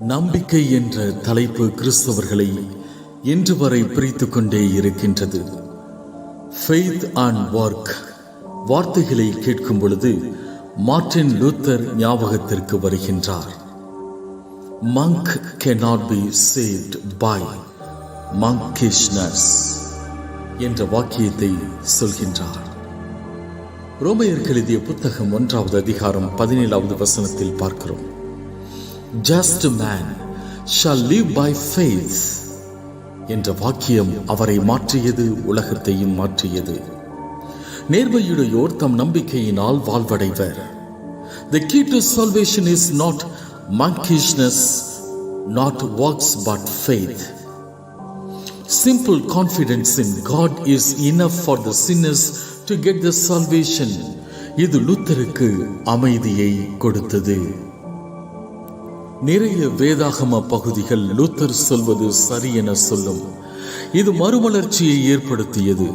நம்பிக்கை என்ற தலைப்பு கிறிஸ்தவர்களை இன்று வரை பிரித்து கொண்டே இருக்கின்றது. ஃபெய்த் அண்ட் ஒர்க் வார்த்தைகளை கேட்கும் பொழுது மார்ட்டின் லூத்தர் ஞாபகத்திற்கு வருகின்றார். Monk cannot be saved by monkishness என்ற வாக்கியத்தை சொல்கின்றார். ரோமையருக்கு எழுதிய புத்தகம் 1வது அதிகாரம் 17வது வசனத்தில் பார்க்கிறோம். Just man shall live by faith என்ற வாக்கியம் அவரை மாற்றியது, உலகத்தையும் மாற்றியது. நேர்மையுடையோர் தம் நம்பிக்கையினால் வாழ்வடைவர். The key to salvation is not monkishness, not works but faith. Simple confidence in God is enough for the sinners to get the salvation. இது லூத்தருக்கு அமைதியை கொடுத்தது. நிறைய வேதாகம பகுதிகள் லூத்தர் சொல்வது சரி என சொல்லும். இது மறுமலர்ச்சியை ஏற்படுத்தியது.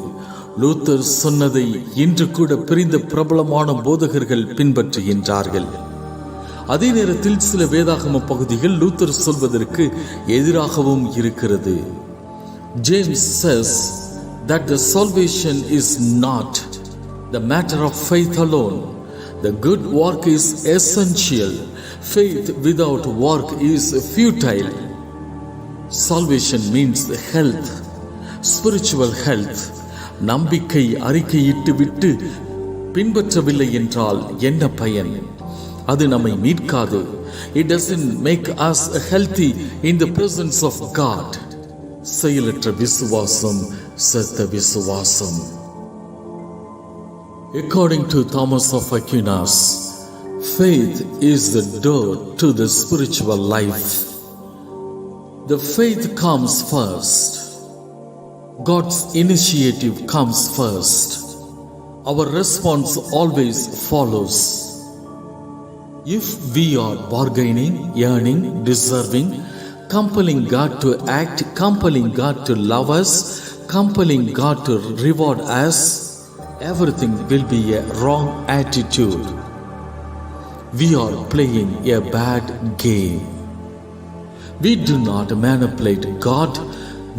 லூத்தர் சொன்னதை இன்று கூட பிரிந்த பிரபலமான போதகர்கள் பின்பற்றுகின்றார்கள். அதே நேரத்தில் சில வேதாகம பகுதிகள் லூத்தர் சொல்வதற்கு எதிராகவும் இருக்கிறது. James says that the salvation is not the matter of faith alone. The good work is essential. Faith without work is futile. Salvation means health, spiritual health. நம்பிக்கை அறிக்கையிட்டு விட்டு பின்பற்றவில்லை என்றால் என்ன பயன்? அது நம்மை மீட்காது. It doesn't make us healthy in the presence of God. செயலற்ற விசுவாசம் செத்த விசுவாசம். According to Thomas of Aquinas, faith is the door to the spiritual life. The faith comes first. God's initiative comes first. Our response always follows. If we are bargaining, yearning, deserving, compelling God to act, compelling God to love us, compelling God to reward us, everything will be a wrong attitude. We are playing a bad game. We do not manipulate God.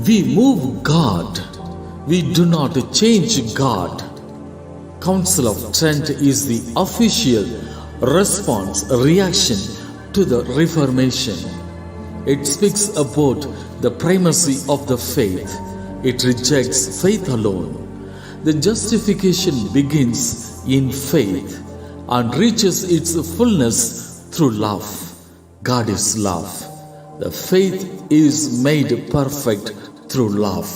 We move God. We do not change God. Council of Trent is the official response, reaction to the Reformation. It speaks about the primacy of the faith. It rejects faith alone. The justification begins in faith and reaches its fullness through love. God is love. The faith is made perfect through love.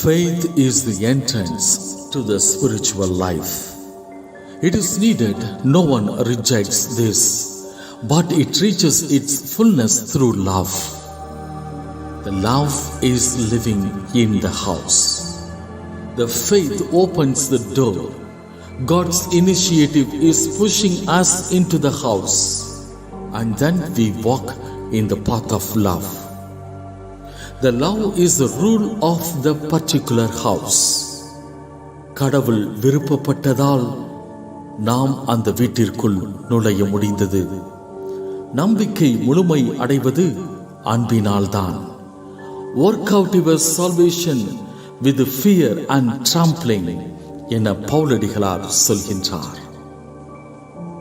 Faith is the entrance to the spiritual life. It is needed. No one rejects this, but it reaches its fullness through love. The love is living in the house. The faith opens the door. God's initiative is pushing us into the house, and then we walk in the path of love. The love is the rule of the particular house. கடவுள் விருப்பப்பட்டதால் நாம் அந்த வீட்டிற்குள் நுழைய முடிந்தது. நம்பிக்கை முழுமை அடைவது அன்பினால்தான். Work out your salvation with fear and trembling என பவுலடிகளார் சொல்கின்றார்.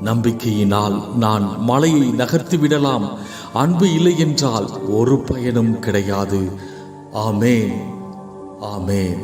நம்பிக்கையினால் நான் மலையை நகர்த்தி விடலாம். அன்பு இல்லை என்றால் ஒரு பயனும் கிடையாது. ஆமென், ஆமென்.